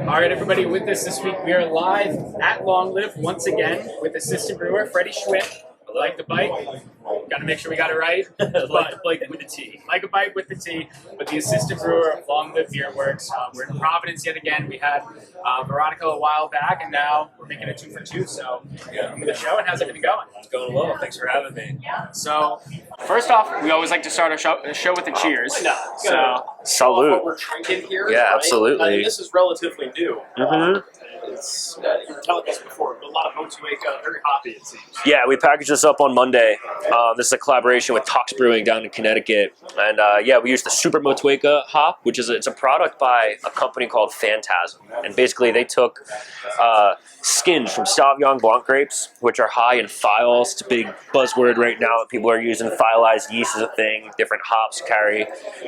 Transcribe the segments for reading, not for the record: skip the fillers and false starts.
All right, everybody, with us this week, we are live at Long Live once again with assistant brewer Freddie Schwindt. Like the bike, got to make sure we got it right. Like the bike with the T. Like a bike with the T, but the assistant brewer of Long Live Beerworks. We're in Providence yet again. We had Veronica a while back, and now we're making a 2 for 2. So, welcome to the show, and how's everything going? It's going well. Thanks for having me. So, first off, we always like to start a show with a cheers. So, salute. What we're drinking here, Yeah, right? absolutely. I mean, this is relatively new. Mm-hmm. It's you were telling us before, a lot of Motueka, very hoppy it seems. Yeah, we packaged this up on Monday. This is a collaboration with Tox Brewing down in Connecticut, and yeah, we used the Super Motueka hop, which is it's a product by a company called Phantasm, and basically they took skins from Sauvignon Blanc grapes, which are high in phthals. It's a big buzzword right now that people are using. Phthalized yeast is a thing. Different hops carry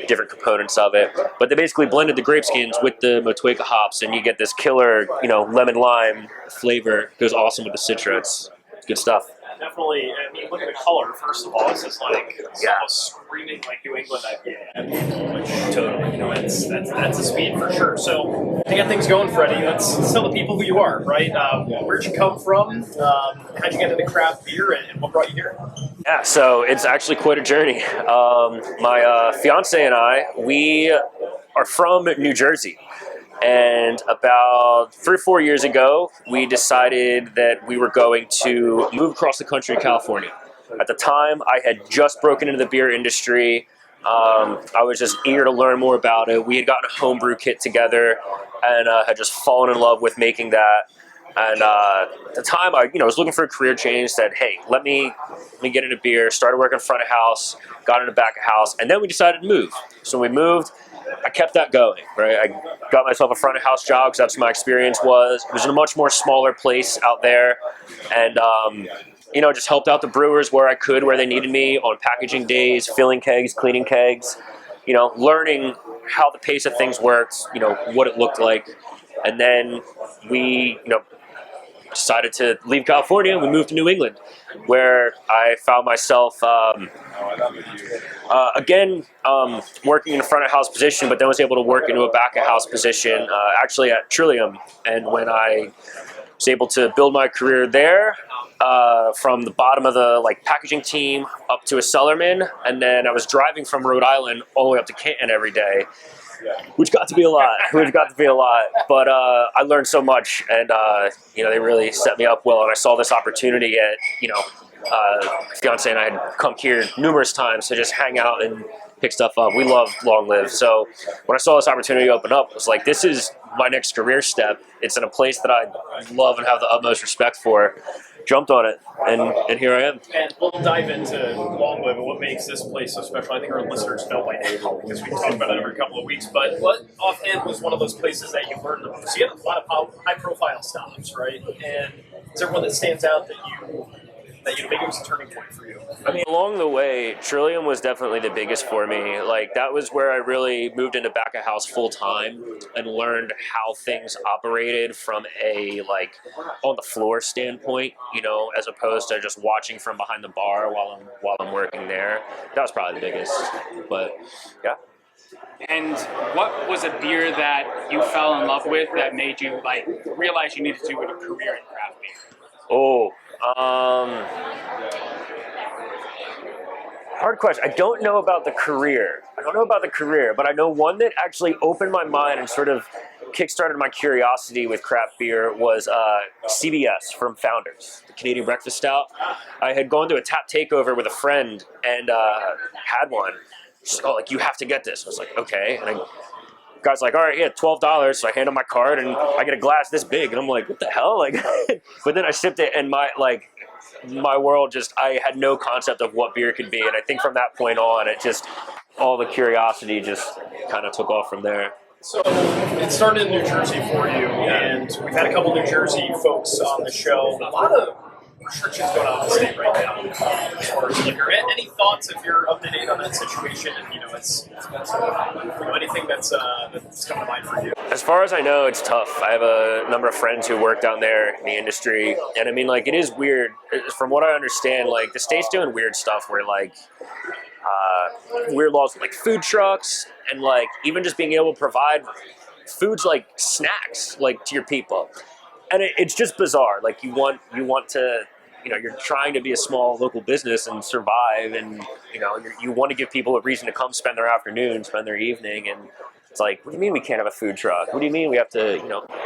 different components of it, but they basically blended the grape skins with the Motueka hops, and you get this killer, lemon lime flavor. Goes awesome with the Citra. It's good stuff. Definitely. I mean, look at the color. First of all, this is like almost screaming like New England IPA. Which totally, that's a speed for sure. So to get things going, Freddie, let's tell the people who you are, right? Where'd you come from? How'd you get into craft beer, and what brought you here? Yeah, so it's actually quite a journey. My fiance and I, we are from New Jersey. And about 3 or 4 years ago, we decided that we were going to move across the country to California. At the time, I had just broken into the beer industry. I was just eager to learn more about it. We had gotten a homebrew kit together and had just fallen in love with making that. And at the time, I was looking for a career change. Said, "Hey, let me get into beer." Started working front of house, got into back of house, and then we decided to move. So when we moved, I kept that going. Right, I got myself a front of house job because that's what my experience was. It was in a much more smaller place out there, and just helped out the brewers where I could, where they needed me on packaging days, filling kegs, cleaning kegs. Learning how the pace of things worked. What it looked like, and then we decided to leave California and we moved to New England, where I found myself again working in a front of house position, but then was able to work into a back of house position, actually at Trillium. And when I was able to build my career there, from the bottom of the packaging team up to a cellarman, and then I was driving from Rhode Island all the way up to Canton every day. Which got to be a lot. But I learned so much, and they really set me up well. And I saw this opportunity at fiance and I had come here numerous times to just hang out and pick stuff up. We love Long Live, so when I saw this opportunity open up, I was like, this is my next career step. It's in a place that I love and have the utmost respect for. Jumped on it, and here I am. And we'll dive into Long Live and what makes this place so special. I think our listeners know by now because we talk about it every couple of weeks. But what offhand was one of those places that you learned the most? You have a lot of high-profile stops, right? And is there one that stands out that you maybe was a turning point for you? I mean, along the way, Trillium was definitely the biggest for me. That was where I really moved into back of house full time and learned how things operated from a on the floor standpoint, as opposed to just watching from behind the bar while I'm working there. That was probably the biggest. But yeah. And what was a beer that you fell in love with that made you realize you needed to do a career in craft beer? Hard question. I don't know about the career, but I know one that actually opened my mind and sort of kickstarted my curiosity with craft beer was CBS from Founders, the Canadian Breakfast Stout. I had gone to a tap takeover with a friend and had one. She's like, you have to get this. I was like, okay. And guy's like, all right, yeah, $12. So I hand him my card and I get a glass this big. And I'm like, what the hell? But then I sipped it and my world I had no concept of what beer could be. And I think from that point on, it just, all the curiosity just kind of took off from there. So it started in New Jersey for you, and we've had a couple New Jersey folks on the show. A lot of restrictions going on in the state right now as far as liquor. Any thoughts, if you're up to date on that situation, and it's anything that's come to mind for you? As far as I know, it's tough. I have a number of friends who work down there in the industry, and I mean, it is weird. From what I understand, the state's doing weird stuff where weird laws with food trucks and even just being able to provide food's like snacks, like to your people, and it's just bizarre. Like you want to, you're trying to be a small local business and survive, and you want to give people a reason to come spend their afternoon, spend their evening, and it's like, what do you mean we can't have a food truck? What do you mean we have to,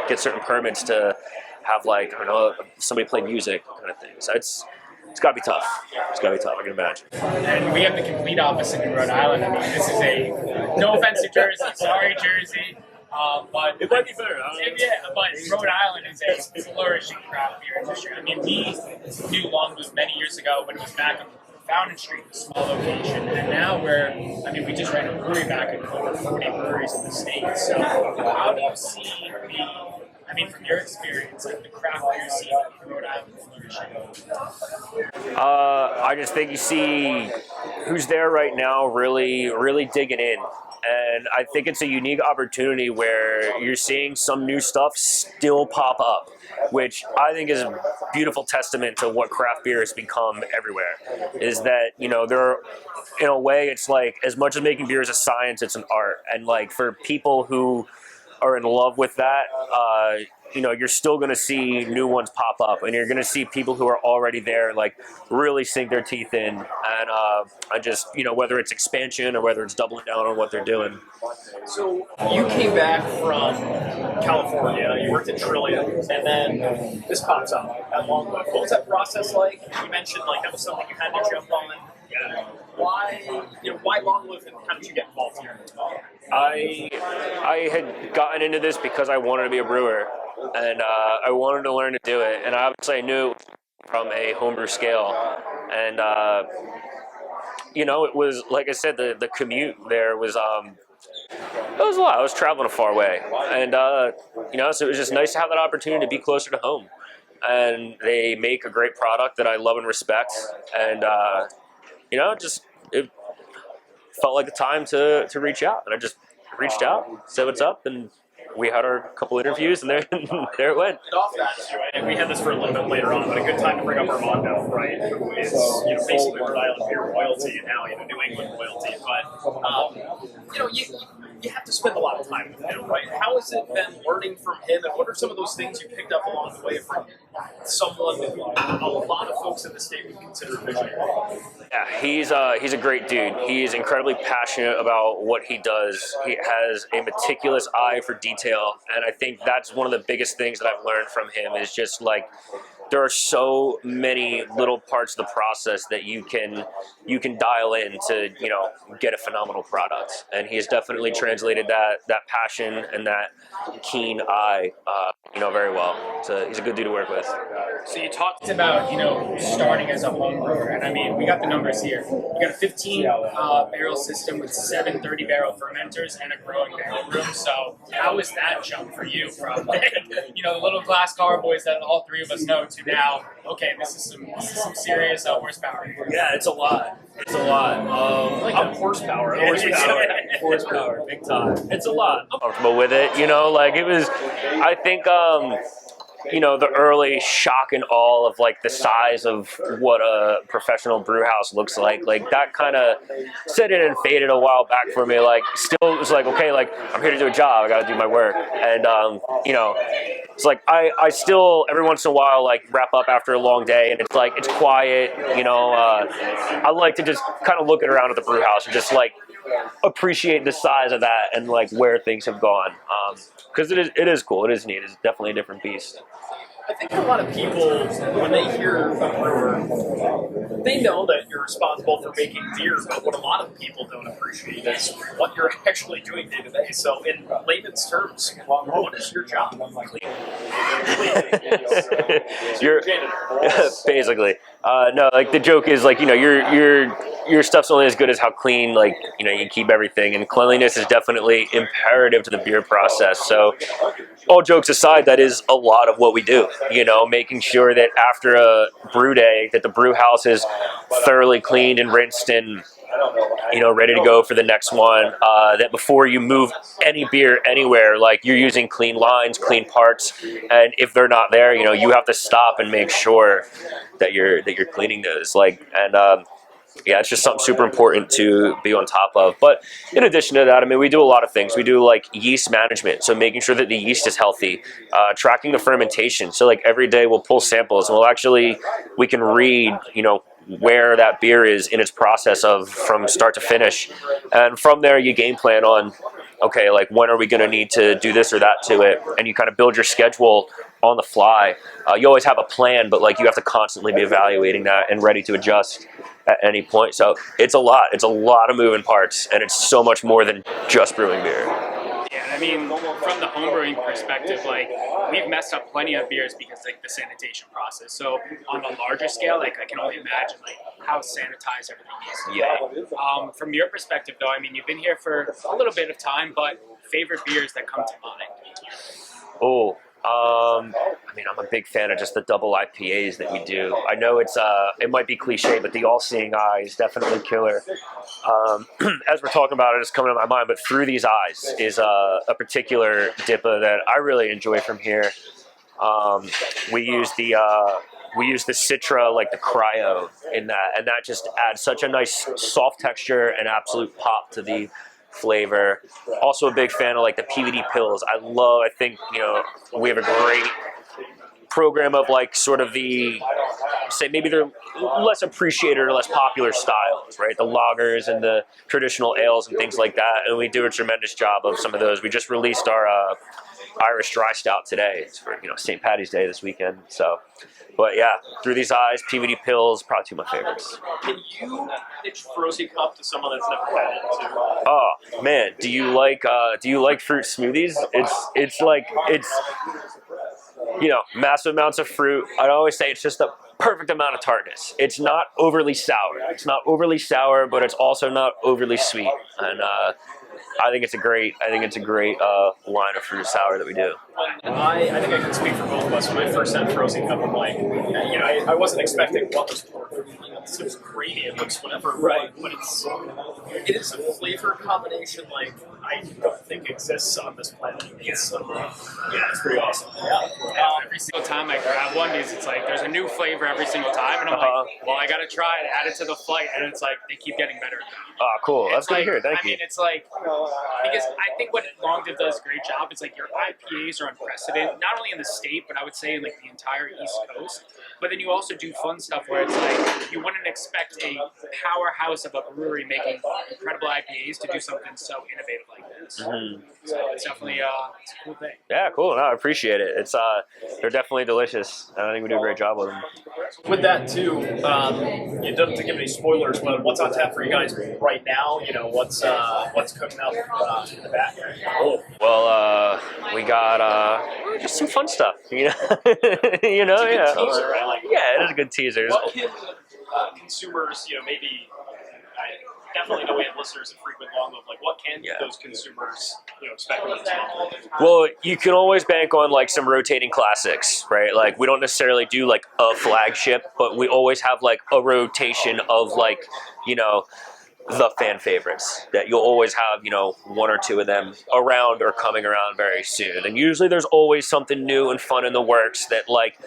get certain permits to have, like, I don't know, somebody play music kind of thing? So it's got to be tough. It's got to be tough, I can imagine. And we have the complete opposite in Rhode Island. I mean, this is no offense to Jersey, sorry Jersey, but It might be better. but Rhode Island is a flourishing craft beer industry. I mean, we knew Long Live beers many years ago when it was back on Fountain Street, a small location, and now we just ran a brewery back in over 40 breweries in the state. So how do you see from your experience, like the craft beer scene in Rhode Island flourishing? I just think you see who's there right now really, really digging in. And I think it's a unique opportunity where you're seeing some new stuff still pop up, which I think is a beautiful testament to what craft beer has become everywhere. Is that, there, in a way, it's like, as much as making beer is a science, it's an art. And like, for people who are in love with that, you're still going to see new ones pop up, and you're going to see people who are already there, like, really sink their teeth in. And I just, whether it's expansion or whether it's doubling down on what they're doing. So you came back from California, you worked at Trillium, and then this pops up at Long Live. What was that process like? You mentioned like that was something you had to jump on. Why Long Live, and how did you get involved here? I had gotten into this because I wanted to be a brewer, and I wanted to learn to do it. And obviously I knew from a homebrew scale, and it was, like I said, the commute there was it was a lot. I was traveling a far way, and so it was just nice to have that opportunity to be closer to home. And they make a great product that I love and respect, and it felt like the time to reach out, and I just reached out, said what's up, and we had our couple interviews, and there it went. Off that, and we had this for a little bit later on, but a good time to bring up Armando, right? Who is basically Rhode Island beer royalty, and now New England royalty. But you have to spend a lot of time with him, right? How has it been learning from him, and what are some of those things you picked up along the way from someone who a lot of folks in the state would consider visionary? Yeah, he's a great dude. He is incredibly passionate about what he does. He has a meticulous eye for detail, and I think that's one of the biggest things that I've learned from him is just like, there are so many little parts of the process that you can dial in to get a phenomenal product, and he has definitely translated that passion and that keen eye very well. So he's a good dude to work with. So you talked about starting as a home brewer, and we got the numbers here. You got a 15 barrel system with 7 30-barrel fermenters and a growing barrel room. So how was that jump for you from the little glass carboys that all three of us know to now? Okay, this is some serious horsepower. Yeah, it's a lot. It's a lot. Horsepower, horsepower, big time. It's a lot. I'm comfortable with it. It was. I think. The early shock and awe of like the size of what a professional brew house looks like that kind of set in and faded a while back for me. Like, still, it was like, okay, like, I'm here to do a job, I got to do my work, and it's like I still every once in a while like wrap up after a long day, and it's like it's quiet. I like to just kind of look around at the brew house and just like appreciate the size of that and like where things have gone, because it is cool. It is neat. It's definitely a different beast. I think a lot of people, when they hear a brewer, they know that you're responsible for making beer, but what a lot of people don't appreciate is what you're actually doing day to day. So in layman's terms, what is your job? You're basically no, like the joke is like your stuff's only as good as how clean you keep everything, and cleanliness is definitely imperative to the beer process. So all jokes aside, that is a lot of what we do. Making sure that after a brew day that the brew house is thoroughly cleaned and rinsed and ready to go for the next one. That before you move any beer anywhere, like you're using clean lines, clean parts, and if they're not there, you have to stop and make sure that you're cleaning those. yeah, it's just something super important to be on top of. But in addition to that, I mean, we do a lot of things. We do like yeast management, so making sure that the yeast is healthy, tracking the fermentation. So like every day we'll pull samples and we can read, where that beer is in its process of from start to finish. And from there you game plan on, okay, like when are we going to need to do this or that to it? And you kind of build your schedule on the fly. You always have a plan, but like you have to constantly be evaluating that and ready to adjust at any point. So it's a lot of moving parts, and it's so much more than just brewing beer. Yeah, I mean, from the homebrewing perspective, like we've messed up plenty of beers because like the sanitation process. So on a larger scale, like I can only imagine like how sanitized everything is. Yeah. From your perspective, though, I mean, you've been here for a little bit of time, but favorite beers that come to mind? Oh, I mean, I'm a big fan of just the double IPAs that we do. I know it might be cliche, but the all-seeing eye is definitely killer. As we're talking about it, it's coming to my mind, but Through These Eyes is a particular DIPA that I really enjoy from here. We use the Citra, like the cryo in that, and that just adds such a nice soft texture and absolute pop to the flavor. Also a big fan of like the PVD pills. I think we have a great program of like sort of say maybe they're less appreciated or less popular styles, right? The lagers and the traditional ales and things like that, and we do a tremendous job of some of those. We just released our Irish Dry Stout today. It's for St. Patty's Day this weekend. So, but yeah, Through These Eyes, PVD pills, probably two of my favorites. Can you pitch Frozen Cup to someone that's never had it too? Oh man, do you like fruit smoothies? It's massive amounts of fruit. I'd always say it's just the perfect amount of tartness. It's not overly sour, but it's also not overly sweet. And I think it's a great line of fruit sour that we do. I think I can speak for both of us. When I first had Frozen Cup, I'm like, I wasn't expecting what was poured. This looks creamy. It looks whatever, right? But it is a flavor combination like I don't think exists on this planet. It's pretty awesome. Yeah. Every single time I grab one, because it's like there's a new flavor every single time, and I'm like, well, I gotta try it, add it to the flight, and it's like they keep getting better. Oh, cool. That's good to hear. Thank you. I mean, it's like, because I think what Long Live does a great job, it's like your IPAs are unprecedented, not only in the state, but I would say in like the entire East Coast. But then you also do fun stuff where it's like you wouldn't expect a powerhouse of a brewery making incredible IPAs to do something so innovative like this. Mm-hmm. So it's definitely it's a cool thing. Yeah, cool. No, I appreciate it. It's they're definitely delicious. I think we do a great job with them. With that too, you don't have to give any spoilers, but what's on tap for you guys right now? What's cooking up in the back? Oh, well, we got just some fun stuff. Yeah. Teaser, right? Yeah, it is a good teaser. What can consumers, maybe? I definitely know we have listeners that frequent Long Live. Like, what can those consumers, expect from this? Well, you can always bank on like some rotating classics, right? Like we don't necessarily do like a flagship, but we always have like a rotation of like, the fan favorites that you'll always have, one or two of them around or coming around very soon. And usually there's always something new and fun in the works that like,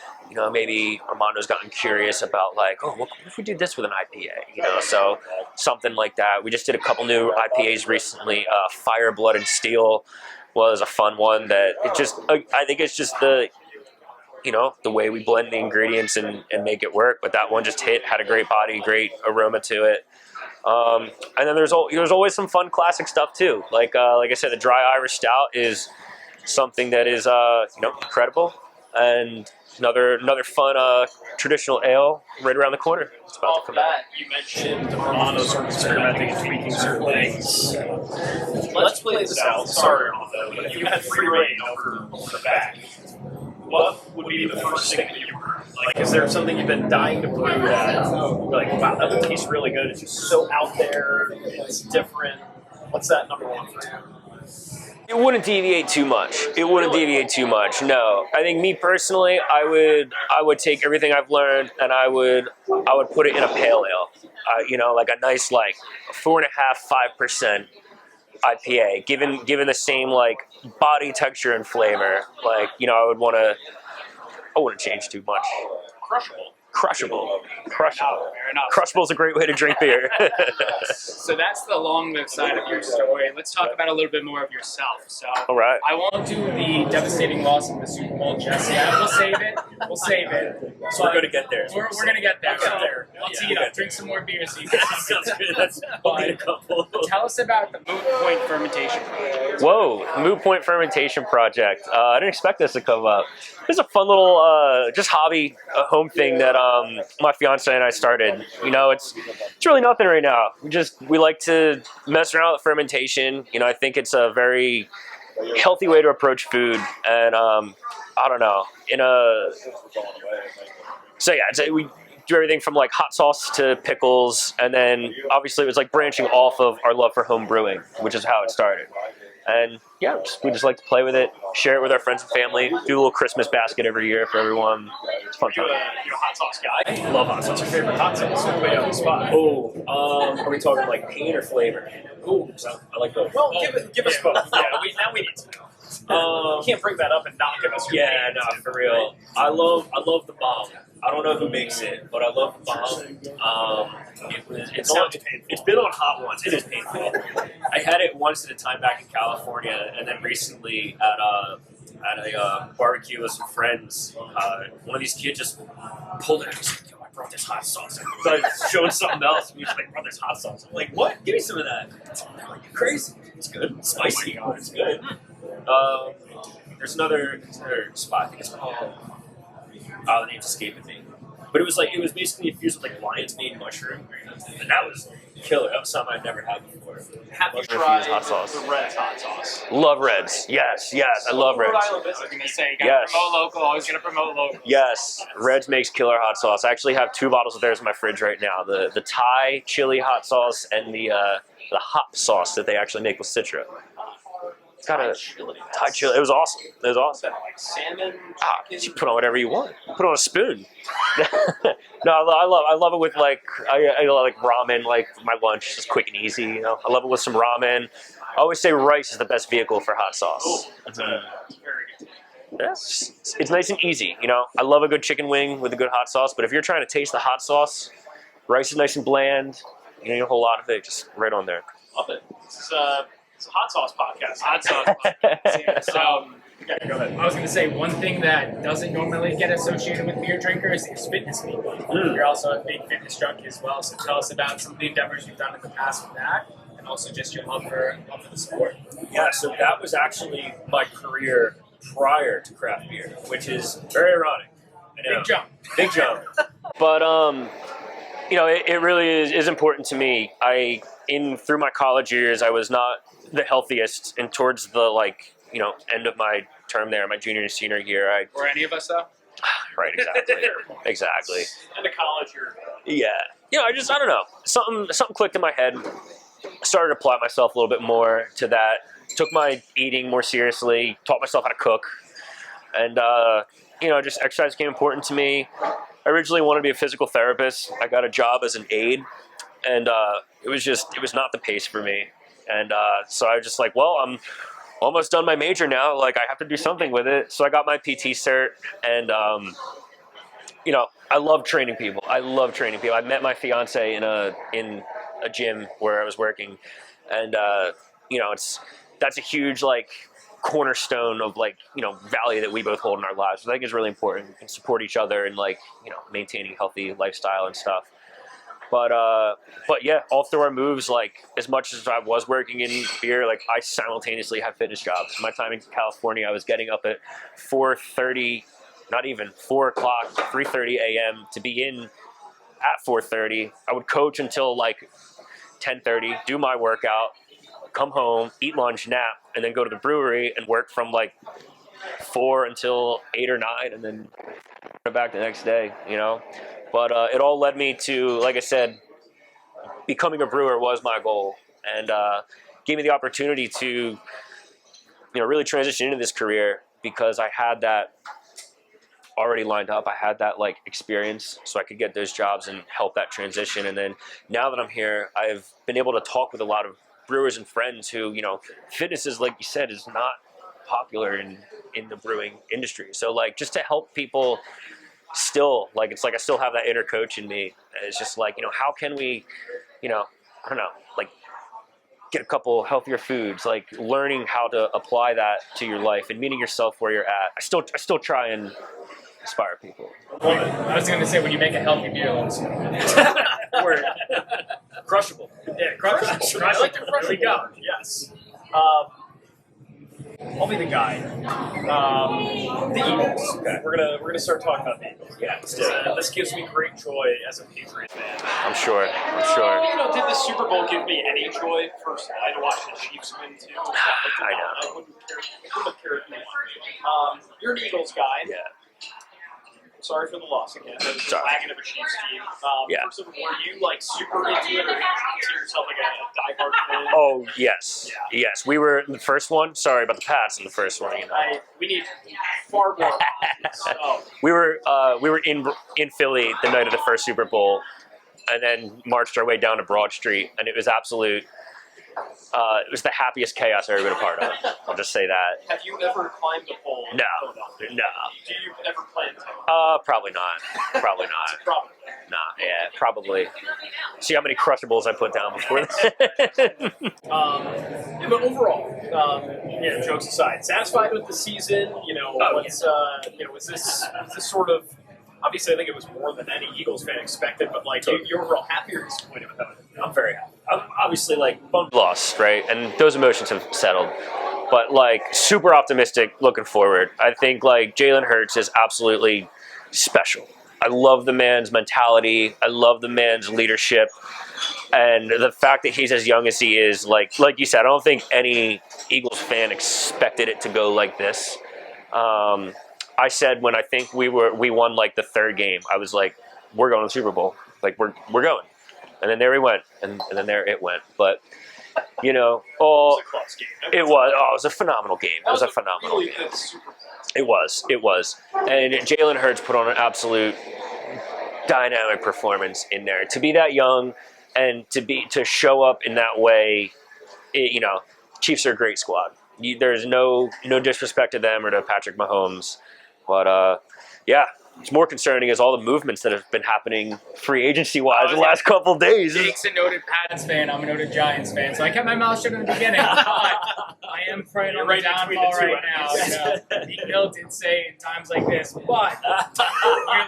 maybe Armando's gotten curious about like, oh, what if we do this with an IPA, so something like that. We just did a couple new IPAs recently. Fire, Blood, and Steel was a fun one that I think it's just the way we blend the ingredients and make it work. But that one just had a great body, great aroma to it. And then there's always some fun classic stuff too. Like I said, the Dry Irish Stout is something that is incredible, and another fun traditional ale right around the corner. It's about to come out. You mentioned Armando sort of experimenting and tweaking certain things. Let's play this out. Sorry, Armando, but if you had free reign over the back, what would be the first thing that you brew? Like, is there something you've been dying to brew that you're like, wow, that would taste really good? It's just so out there. It's different. What's that number one for you? It wouldn't deviate too much. No, I think me personally, I would take everything I've learned and I would put it in a pale ale. Like a nice 4.5-5% IPA, given the same like body texture and flavor. Like I wouldn't change too much. Crushable. Crushable. Fair enough. Crushable is a great way to drink beer. So that's the long live side of your story. Let's talk about a little bit more of yourself. So All right. I won't do the devastating loss of the Super Bowl just yet. We'll save it. So we're going to get there. We're going to get there. We'll get there. I'll tee it up. Drink some more beer. So you Sounds good. That's only a couple. Tell us about the Moot Point fermentation project. Whoa, Moot Point fermentation project. I didn't expect this to come up. It's a fun little just hobby, a home thing that my fiance and I started. You know, it's really nothing right now. We like to mess around with fermentation. You know, I think it's a very healthy way to approach food, and I don't know. We do everything from like hot sauce to pickles, and then obviously it was like branching off of our love for home brewing, which is how it started. And yeah, we just like to play with it, share it with our friends and family, do a little Christmas basket every year for everyone. It's fun time. You're a hot sauce guy. I love hot sauce. What's your favorite hot sauce? So way on the spot. Oh, are we talking like paint or flavor? Ooh, I like both. well, give us both. Yeah, now we need to know. You can't bring that up and not give us your Yeah, no, for real. I love the bomb. I don't know who makes it, but I love the bomb. It's been on hot ones. It is painful. I had it once at a time back in California, and then recently at a barbecue with some friends. One of these kids just pulled it out. He's like, "Yo, I brought this hot sauce." I started showing something else. And he was like, "I brought this hot sauce." I'm like, "What? Give me some of that." Like, "You're crazy. It's good. It's spicy. Oh, it's good." There's another spot. I think it's called. The name's escaping me. But it was basically infused with like lion's mane mushroom, and that was killer. That was something I'd never had before. Have you Mushroom tried infused hot sauce. the Red's hot sauce? Love Reds. Yes, I love Rhode Reds. Island I business. was going to say, Yes. promote local. Always going to promote local. Yes, Reds makes killer hot sauce. I actually have 2 bottles of theirs in my fridge right now. The Thai chili hot sauce and the hop sauce that they actually make with Citra. It's got a Thai chili. It was awesome. Like salmon. You put on whatever you want. Put on a spoon. No, I love it with like I like ramen, like my lunch, just quick and easy. You know, I love it with some ramen. I always say rice is the best vehicle for hot sauce. Oh, that's very good. Yeah, it's nice and easy. You know, I love a good chicken wing with a good hot sauce. But if you're trying to taste the hot sauce, rice is nice and bland. You need a whole lot of it, just right on there. Love it. It's a hot sauce podcast. Hot sauce. Yeah, so, Yeah, go ahead. I was going to say, one thing that doesn't normally get associated with beer drinkers is fitness people. You're also a big fitness junkie as well, so tell us about some of the endeavors you've done in the past with that, and also just your love for the sport. Yeah, so that was actually my career prior to craft beer, which is very ironic. I know. Big jump. But you know, it really is important to me. Through my college years, I was not the healthiest, and towards the end of my term there, my junior and senior year, Or any of us, though? right, exactly. Into college, you're Yeah. You know, I don't know. Something clicked in my head. I started to apply myself a little bit more to that. Took my eating more seriously. Taught myself how to cook. And, just exercise became important to me. I originally wanted to be a physical therapist. I got a job as an aide. And it was not the pace for me. And so I was just like, well, I'm almost done my major now. Like, I have to do something with it. So I got my PT cert, and I love training people. I met my fiance in a gym where I was working, and that's a huge cornerstone of value that we both hold in our lives. I think it's really important. We can support each other in maintaining healthy lifestyle and stuff. But yeah, all through our moves, as much as I was working in beer, I simultaneously had fitness jobs. My time in California, I was getting up at 4:30, not even 4 o'clock, 3:30 a.m. to be in at 4:30. I would coach until 10:30, do my workout, come home, eat lunch, nap, and then go to the brewery and work from 4 until 8 or 9, and then back the next day, But it all led me to, like I said, becoming a brewer was my goal, and gave me the opportunity to, really transition into this career, because I had that already lined up. I had that experience, so I could get those jobs and help that transition. And then now that I'm here, I've been able to talk with a lot of brewers and friends who, fitness is, like you said, is not popular in the brewing industry. So just to help people still, like, it's like I still have that inner coach in me. It's just like, how can we, I don't know, like, get a couple healthier foods, like learning how to apply that to your life and meeting yourself where you're at. I still try and inspire people. I was going to say, when you make a healthy meal, it's Word. Crushable. yeah, crushable. I like the crushable. There we go. Yes. I'll be the guy. The Eagles. Okay. We're gonna start talking about the Eagles. Yeah. This gives me great joy as a Patriot fan. I'm sure. Did the Super Bowl give me any joy? Personally, I had to watch the Chiefs win too. I know. I wouldn't care if you won. You're an Eagles guy. Yeah. Sorry for the loss again. It was a Sorry. wagon of a Chiefs team. Yeah. First of all, were you like super into it, or did you consider yourself like a diehard fan? Oh, yes. Yeah. Yes. We were in the first one. Sorry about the Pats in the first one. We need far more. We were in Philly the night of the first Super Bowl, and then marched our way down to Broad Street, and it was absolute. It was the happiest chaos I've ever been a part of. I'll just say that. Have you ever climbed a pole? No. Do you ever plan to? Probably not. Probably not. Probably. Nah, yeah, probably. See how many crushables I put down before Yeah, but overall, jokes aside, satisfied with the season. Was this sort of? Obviously, I think it was more than any Eagles fan expected, but like, you're overall happy or disappointed with it? I'm very happy. I'm obviously bummed loss, right? And those emotions have settled. But super optimistic looking forward. I think Jalen Hurts is absolutely special. I love the man's mentality. I love the man's leadership. And the fact that he's as young as he is, like you said, I don't think any Eagles fan expected it to go like this. I said when I think we won the third game, I was like, we're going to the Super Bowl. We're going. And then there we went. And then there it went. But, It was a close game. it was a phenomenal game. It was a phenomenal game. Good Super Bowl. It was. And Jalen Hurts put on an absolute dynamic performance in there. To be that young and to show up in that way, Chiefs are a great squad. There's no disrespect to them or to Patrick Mahomes. But, it's more concerning is all the movements that have been happening free agency-wise the last couple of days. Jake's a noted Pats fan. I'm a noted Giants fan. So I kept my mouth shut in the beginning. But I am praying on the downfall right now. Meek Mill did say in times like this, but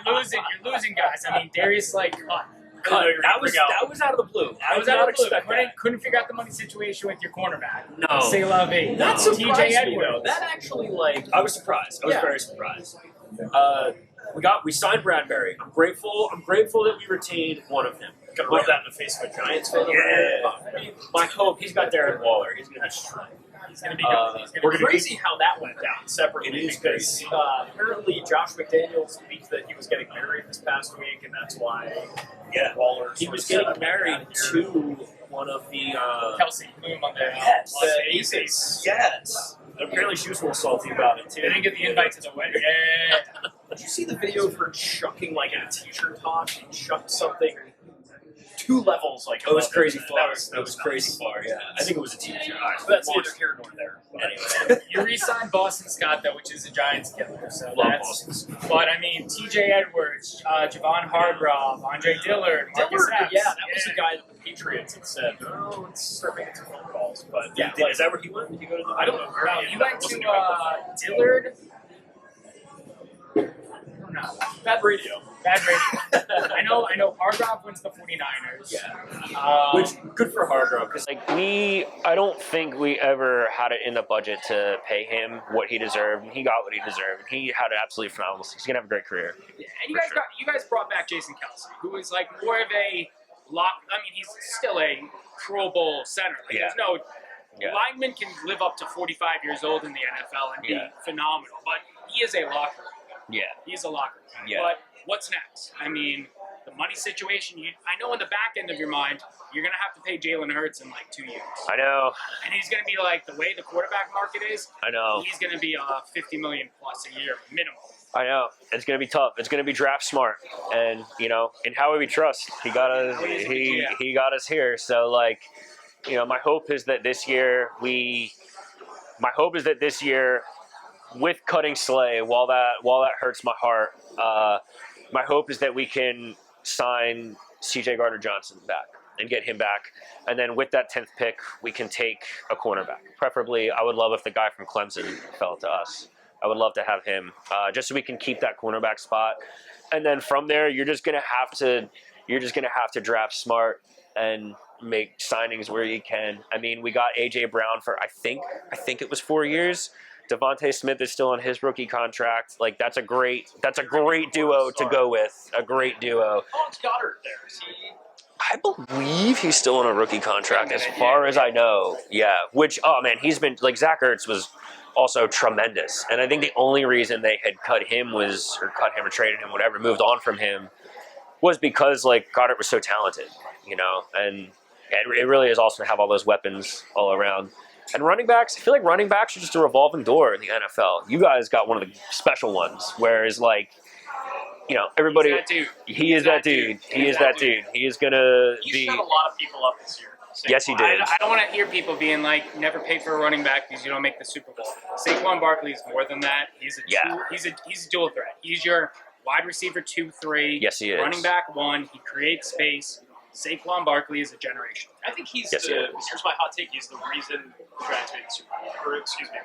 you're losing, guys. I mean, Darius Cut. That was out of the blue. I was out of the blue. Couldn't figure out the money situation with your cornerback. No. Say la vie. That TJ surprised me, Edwards. though. That actually, I was surprised. I was very surprised. We signed Bradbury. I'm grateful that we retained one of them. Gonna rub that in the face of a Giants fan. Yeah. My hope, he's got Darren Waller. He's going to be strong. He's going to be good. We're crazy how that went down separately. It is because apparently Josh McDaniels leaked that he was getting married this past week, and that's why Waller. He was getting married to one of the Kelsey Bloom on the Aces. Yes. Apparently she was a little salty about it too. They didn't get the invite to the wedding. Did you see the video of her chucking a t-shirt top? She chucked something 2 levels It was crazy far. That was crazy far. Yeah, I think it was a t-shirt. That's neither here nor there. Anyway, You re-signed Boston Scott though, which is a Giants killer. So love that's. Boston. But I mean, T.J. Edwards, Javon Hargrove, Andre Dillard, Marcus Epps. That was the guy that the Patriots had said, "Oh, let's start making some phone calls." But Is that where he went? Did he go to the? I don't know. No, you went to Dillard. I don't know. Bad radio. I know Hargrove went to the 49ers. Which good for Hargrove because I don't think we ever had it in the budget to pay him what he deserved. And he got what he deserved. He had an absolutely phenomenal. He's gonna have a great career. Yeah, and you guys brought back Jason Kelsey, who was more of a lock. I mean, he's still a Pro Bowl center. There's no lineman can live up to 45 years old in the NFL and be phenomenal, but he is a locker. Yeah, He's a locker. Yeah. But what's next? I mean, the money situation. I know in the back end of your mind, you're gonna have to pay Jalen Hurts in 2 years. I know. And he's gonna be the way the quarterback market is. I know. He's gonna be $50 million plus a year minimum. I know. It's gonna be tough. It's gonna be draft smart, and in Howie we trust. He got us. He got us here. So my hope is that this year with cutting Slay, while that hurts my heart, my hope is that we can sign C.J. Gardner-Johnson back and get him back. And then with that 10th pick, we can take a cornerback. Preferably, I would love if the guy from Clemson fell to us. I would love to have him, just so we can keep that cornerback spot. And then from there, you're just gonna have to draft smart and make signings where you can. I mean, we got A.J. Brown for I think it was 4 years. Devontae Smith is still on his rookie contract. Like that's a great duo to go with. A great duo. How long's Goddard there? Is he? I believe he's still on a rookie contract, as far as I know. Yeah. Which, oh man, he's been like Zach Ertz was also tremendous, and I think the only reason they had cut him or traded him, whatever, moved on from him, was because like Goddard was so talented, you know, and it really is awesome to have all those weapons all around. And running backs, I feel like running backs are just a revolving door in the NFL. You guys got one of the special ones, whereas like, you know, everybody. He is that dude. He is that dude. He is gonna be. He shut a lot of people up this year. Yes, he did. I don't want to hear people being like, never pay for a running back because you don't make the Super Bowl. Saquon Barkley is more than that. He's a dual threat. He's your wide receiver 2-3. Yes, he is. Running back 1. He creates space. Saquon Barkley is a generation. I think here's my hot take. He's the reason the Giants made the Super Bowl,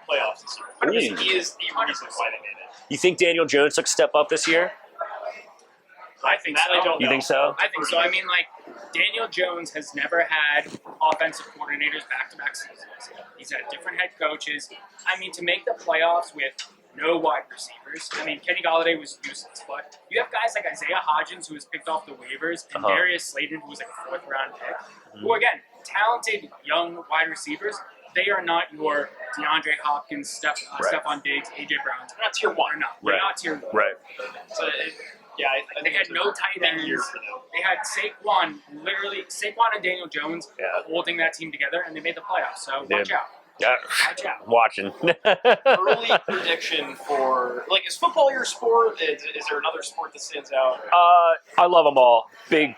playoffs this year. He is the reason why they made it. You think Daniel Jones took a step up this year? I think so. You think so? I think so. I mean, like, Daniel Jones has never had offensive coordinators back-to-back seasons. He's had different head coaches. I mean, to make the playoffs with no wide receivers. I mean, Kenny Golladay was useless, but you have guys like Isaiah Hodgins, who was picked off the waivers, and Darius Slayton, who was like a 4th-round pick, who, again, talented young wide receivers. They are not your DeAndre Hopkins, Stephon Diggs, A.J. Brown. They're not tier 1. They're not tier 1. Right. So, I they had no tight ends. They had Saquon and Daniel Jones holding that team together, and they made the playoffs. So watch out. Yeah, watching. Early prediction for is football your sport? Is there another sport that stands out? I love them all. Big,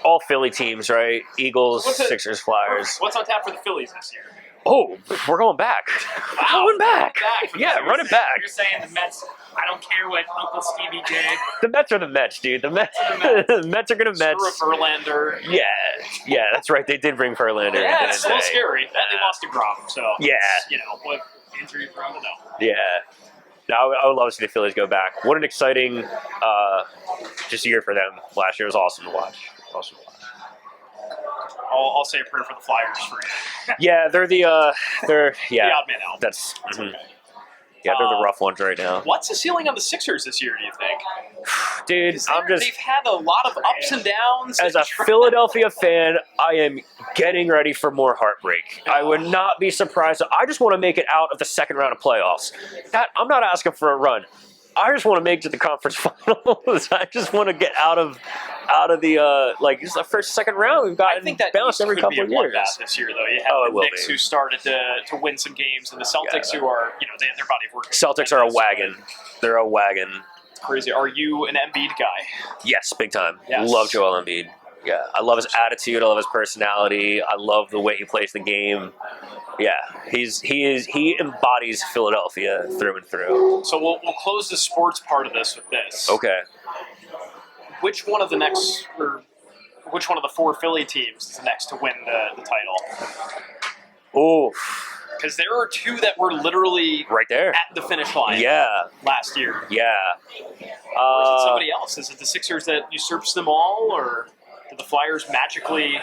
all Philly teams, right? Eagles, Sixers, Flyers. What's on tap for the Phillies this year? Oh, we're going back. Wow. Going back. Yeah, run it back. You're saying the Mets, I don't care what Uncle Stevie did. The Mets are the Mets, dude. The Mets are going to Mets. Verlander. Yeah, that's right. They did bring Verlander. Yeah, it's a little scary. They lost to Grom, so. Yeah. What injury prone? No. Yeah. Now, I would love to see the Phillies go back. What an exciting just year for them last year. It was awesome to watch. I'll say a prayer for the Flyers for you. Yeah, they're the odd man out. That's okay. Yeah, they're the rough ones right now. What's the ceiling on the Sixers this year, do you think? Dude, they've had a lot of ups and downs. As a Philadelphia fan, I am getting ready for more heartbreak. I would not be surprised. I just want to make it out of the second round of playoffs. I'm not asking for a run. I just want to make it to the conference finals. I just want to get out of the just the first, second round. We've gotten bounced every couple of years. This year, though, you have the Knicks who started to win some games, and the Celtics who are they have their body of work. Celtics are a wagon. They're a wagon. It's crazy. Are you an Embiid guy? Yes, big time. Yes. Love Joel Embiid. Yeah, I love his attitude. I love his personality. I love the way he plays the game. Yeah, he embodies Philadelphia through and through. So we'll close the sports part of this with this. Okay. Which one of the 4 Philly teams is the next to win the title? Oh, because there are 2 that were literally right there at the finish line. Yeah. Last year. Yeah. Or is it somebody else? Is it the Sixers that usurps them all, or did the Flyers magically?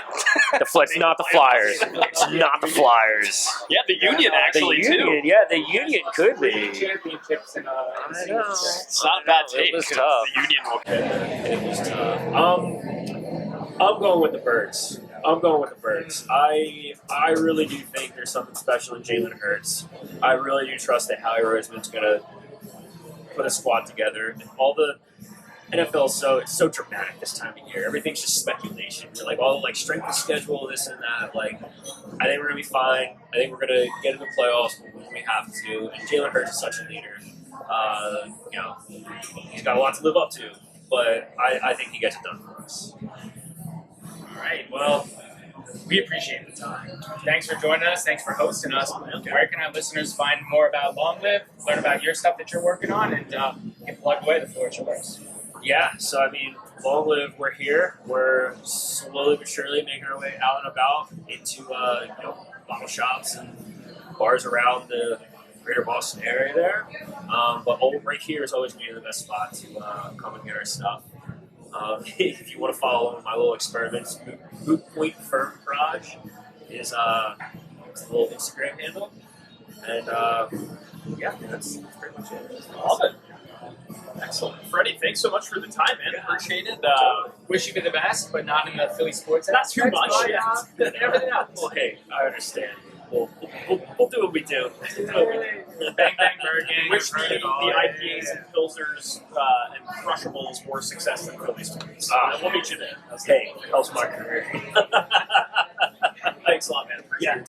It's not the Flyers. It's not the Flyers. Yeah, the Union actually too. Yeah, the Union could be. Championships in It's not a bad take. It was tough. The Union will. It was tough. I'm going with the Birds. I really do think there's something special in Jalen Hurts. I really do trust that Howie Roseman's going to put a squad together. And all the NFL is so dramatic this time of year. Everything's just speculation. You're like, all strength of schedule, this and that. Like, I think we're going to be fine. I think we're going to get in the playoffs when we have to. And Jalen Hurts is such a leader. He's got a lot to live up to. But I think he gets it done for us. All right, well, we appreciate the time. Thanks for joining us. Thanks for hosting us. Where can our listeners find more about Long Live, learn about your stuff that you're working on, and get plugged away? The floor is yours. Yeah, so I mean, Long Live, we're here. We're slowly but surely making our way out and about into bottle shops and bars around the greater Boston area there. But right here is always going to be the best spot to come and get our stuff. If you want to follow my little experiments, Boot Point Firm Garage is it's a little Instagram handle. And yeah, that's pretty much it. Love it. Excellent. Freddie, thanks so much for the time, man. Appreciate it. Wish you the best, but not in the Philly sports. Not too much. But, everything else. Well, hey, I understand. We'll do what we do. Bang bang burger. Wish the IPAs and Pilsners and Crushables more success than Philly Sports. We'll meet you there. Hey, helps my career. Thanks a lot, man. Appreciate it.